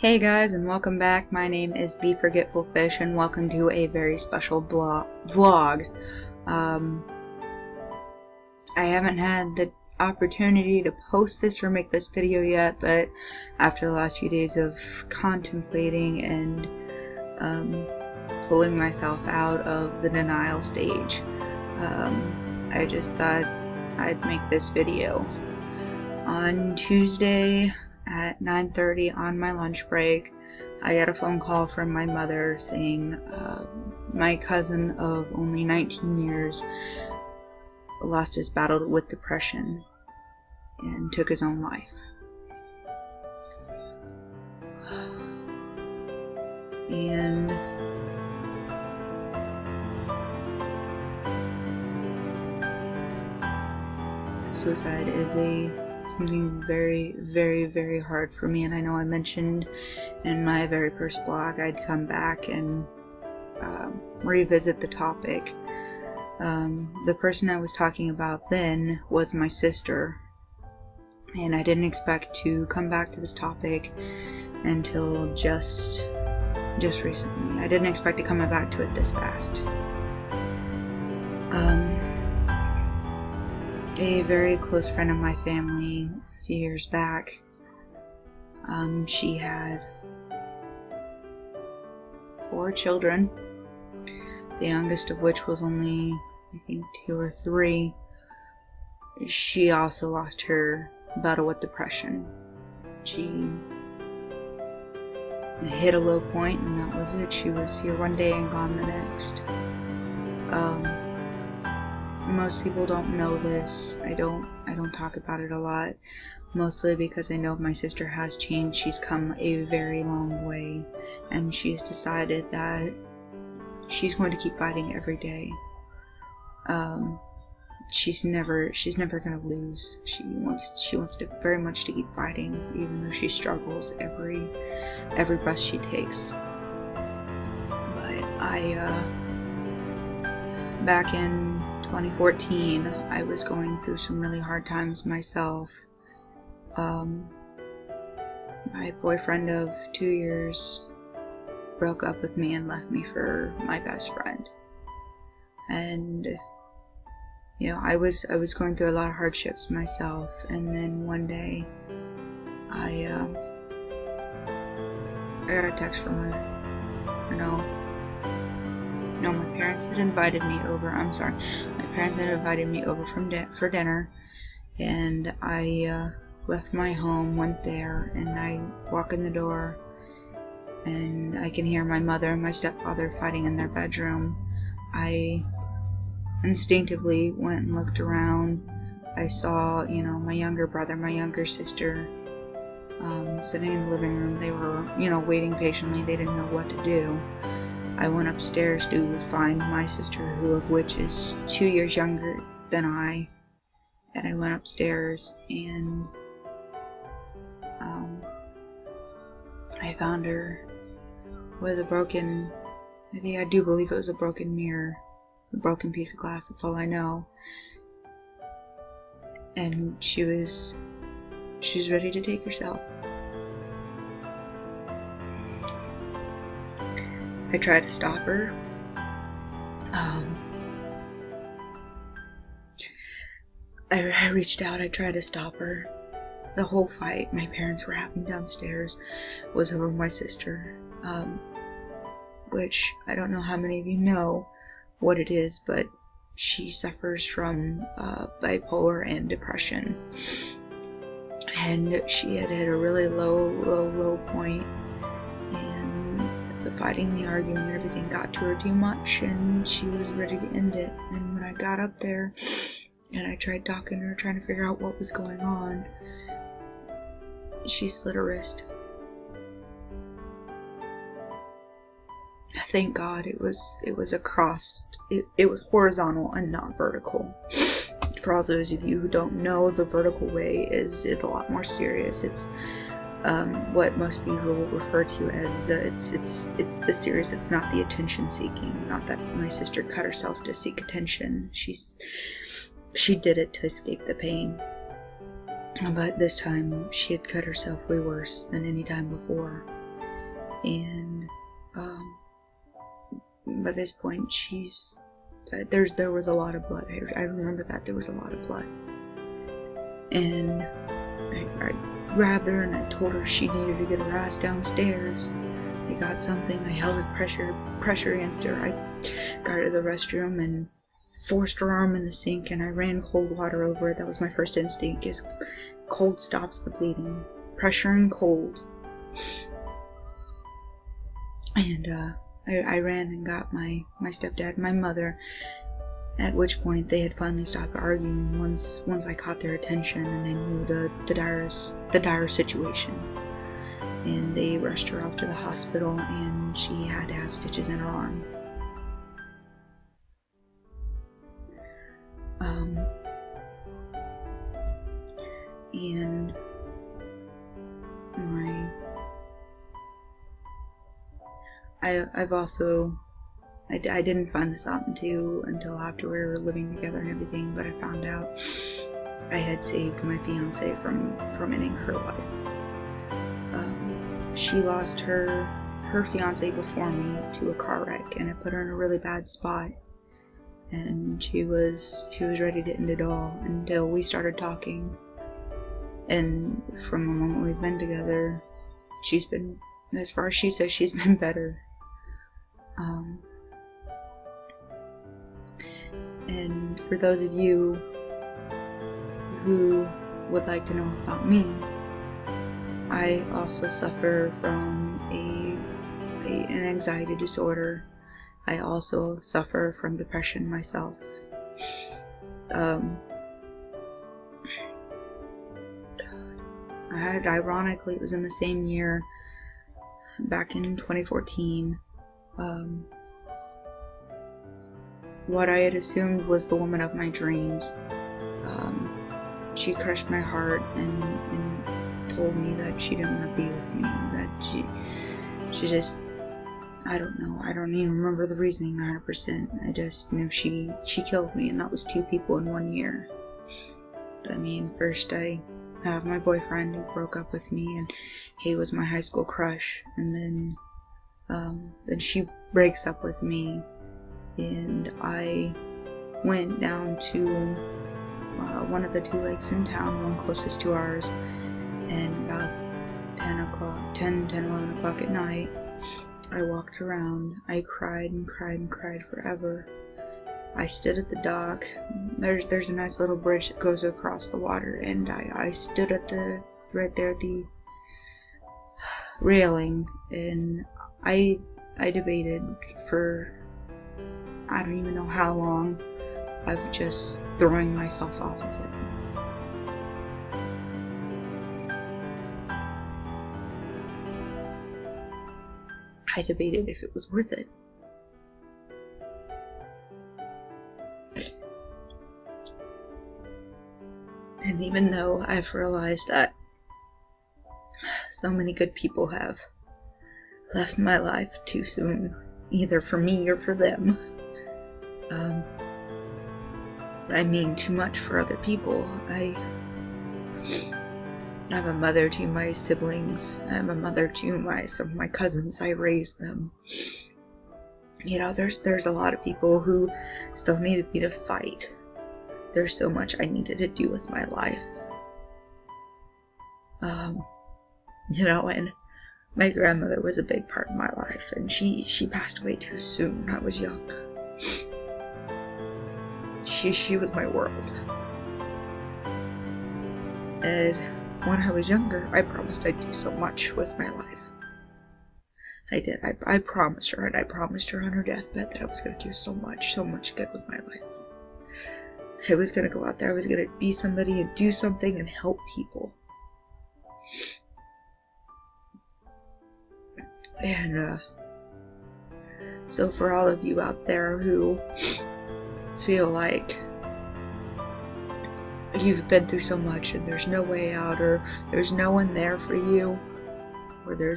Hey guys, and welcome back. My name is The Forgetful Fish, and welcome to a very special vlog. I haven't had the opportunity to post this or make this video yet, but after the last few days of contemplating and pulling myself out of the denial stage, I just thought I'd make this video. On Tuesday at 9:30 on my lunch break, I got a phone call from my mother saying my cousin of only 19 years lost his battle with depression and took his own life. And suicide is something very, very, very hard for me, and I know I mentioned in my very first blog I'd come back and revisit the topic. The person I was talking about then was my sister, and I didn't expect to come back to this topic until just recently. I didn't expect to come back to it this fast. A very close friend of my family a few years back, she had 4 children, the youngest of which was only, I think, 2 or 3. She also lost her battle with depression. She hit a low point, and that was it. She was here one day and gone the next. Most people don't know this. I don't talk about it a lot, mostly because I know my sister has changed. She's come a very long way, and she's decided that she's going to keep fighting every day. She's never going to lose. She wants to very much to keep fighting, even though she struggles every breath she takes. But back in 2014, I was going through some really hard times myself. My boyfriend of 2 years broke up with me and left me for my best friend. And I was going through a lot of hardships myself, and then one day I got a text from her. No, my parents had invited me over. My parents had invited me over for dinner, and I left my home, went there, and I walk in the door, and I can hear my mother and my stepfather fighting in their bedroom. I instinctively went and looked around. I saw, my younger brother, my younger sister, sitting in the living room. They were, waiting patiently. They didn't know what to do. I went upstairs to find my sister, of which is 2 years younger than I. And I went upstairs, and I found her with I do believe it was a broken mirror, a broken piece of glass. That's all I know. And she was ready to take herself. I tried to stop her. I reached out. I tried to stop her. The whole fight my parents were having downstairs was over my sister, which I don't know how many of you know what it is, but she suffers from bipolar and depression. And she had hit a really low point, and the fighting, the arguing, everything got to her too much, and she was ready to end it. And when I got up there and I tried talking to her, trying to figure out what was going on, she slit her wrist. Thank God it was across. It was horizontal and not vertical. For all those of you who don't know, the vertical way is a lot more serious. It's what most people will refer to as it's the serious. It's not the attention seeking. Not that my sister cut herself to seek attention. She did it to escape the pain. But this time she had cut herself way worse than any time before. and by this point there was a lot of blood. I remember that there was a lot of blood, and I grabbed her and I told her she needed to get her ass downstairs. I got something. I held her pressure against her. I got her to the restroom and forced her arm in the sink, and I ran cold water over it. That was my first instinct, is cold stops the bleeding. Pressure and cold. And I ran and got my stepdad and my mother, at which point they had finally stopped arguing once I caught their attention and they knew the dire situation. And they rushed her off to the hospital, and she had to have stitches in her arm. And I've also, I didn't find this out until after we were living together and everything, but I found out I had saved my fiance from ending her life. She lost her fiance before me to a car wreck, and it put her in a really bad spot. And she was ready to end it all until we started talking. And from the moment we've been together, she's been, as far as she says, she's been better. And for those of you who would like to know about me, I also suffer from an anxiety disorder. I also suffer from depression myself. Ironically, it was in the same year, back in 2014, what I had assumed was the woman of my dreams. She crushed my heart and told me that she didn't want to be with me, that she just, I don't know, I don't even remember the reasoning 100%. I just knew she killed me, and that was 2 people in 1 year. I mean, first I have my boyfriend who broke up with me, and he was my high school crush, and then she breaks up with me, and I went down to one of the 2 lakes in town, one closest to ours, and about 10, 11 o'clock at night, I walked around. I cried and cried and cried forever. I stood at the dock. There's a nice little bridge that goes across the water, and I stood right there at the railing, and I debated for I don't even know how long of just throwing myself off of it. I debated if it was worth it. And even though I've realized that so many good people have left my life too soon, either for me or for them, I mean too much for other people. I'm a mother to my siblings. I'm a mother to some of my cousins. I raised them. You know, there's a lot of people who still needed me to fight. There's so much I needed to do with my life. You know, and my grandmother was a big part of my life, and she passed away too soon. I was young. She was my world. And when I was younger, I promised I'd do so much with my life. I did. I promised her, and I promised her on her deathbed that I was going to do so much good with my life. I was going to go out there, I was going to be somebody and do something and help people. And, so for all of you out there who feel like you've been through so much and there's no way out, or there's no one there for you, or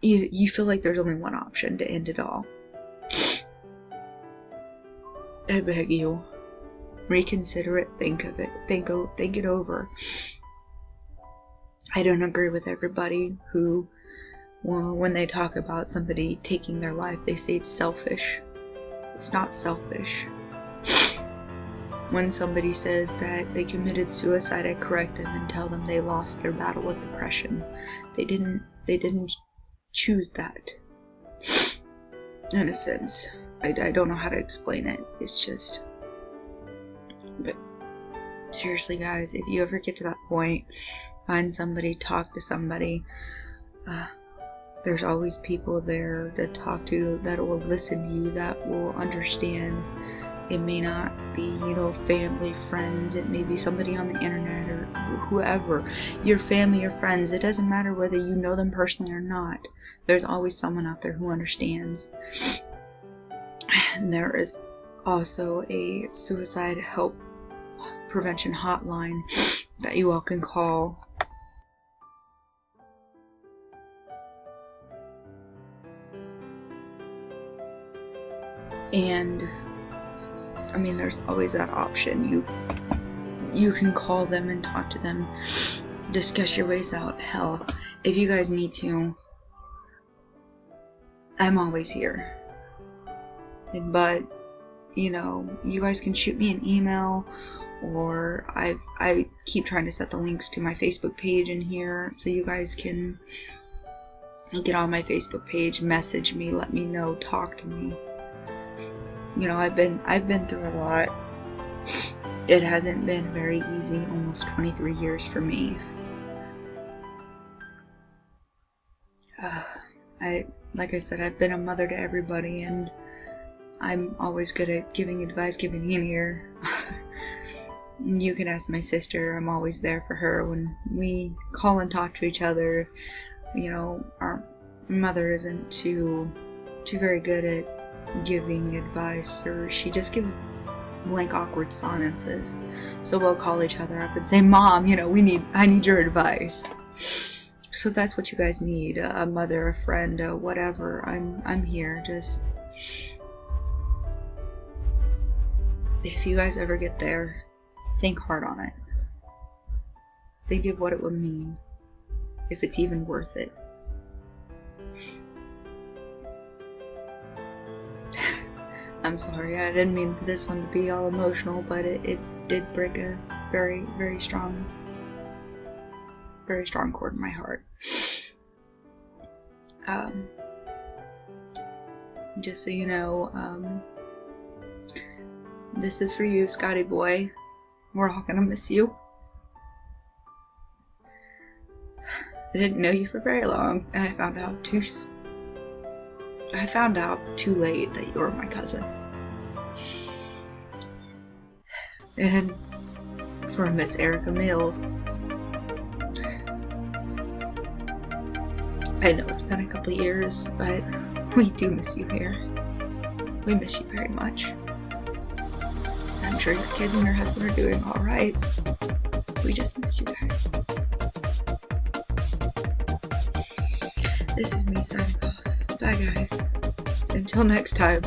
you feel like there's only one option to end it all, I beg you, reconsider it, think of it, think it over. I don't agree with everybody who when they talk about somebody taking their life, they say it's selfish. It's not selfish. When somebody says that they committed suicide, I correct them and tell them they lost their battle with depression. They didn't choose that. In a sense. I don't know how to explain it. It's just... But seriously, guys, if you ever get to that point, find somebody, talk to somebody. There's always people there to talk to that will listen to you, that will understand. It may not be, family, friends. It may be somebody on the internet or whoever. Your family, your friends. It doesn't matter whether you know them personally or not. There's always someone out there who understands. And there is also a suicide help prevention hotline that you all can call. And there's always that option. You can call them and talk to them, discuss your ways out. Hell, if you guys need to, I'm always here. But you guys can shoot me an email, or I keep trying to set the links to my Facebook page in here, so you guys can get on my Facebook page, message me, let me know, talk to me. I've been through a lot. It hasn't been very easy, almost 23 years for me. Like I said, I've been a mother to everybody, and I'm always good at giving advice, giving an ear. You can ask my sister. I'm always there for her when we call and talk to each other. Our mother isn't too very good at giving advice, or she just gives blank awkward silences. So we'll call each other up and say, Mom, I need your advice. So that's what you guys need, a mother, a friend, whatever. I'm here. Just if you guys ever get there, think hard on it. Think of what it would mean, if it's even worth it. I'm sorry, I didn't mean for this one to be all emotional, but it did break a very, very strong chord in my heart. Just so you know, this is for you, Scotty boy. We're all gonna miss you. I didn't know you for very long, and I found out too late that you were my cousin. And for Miss Erica Mills, I know it's been a couple years, but we do miss you here. We miss you very much. I'm sure your kids and your husband are doing alright. We just miss you guys. This is me signing off. Bye guys. Until next time.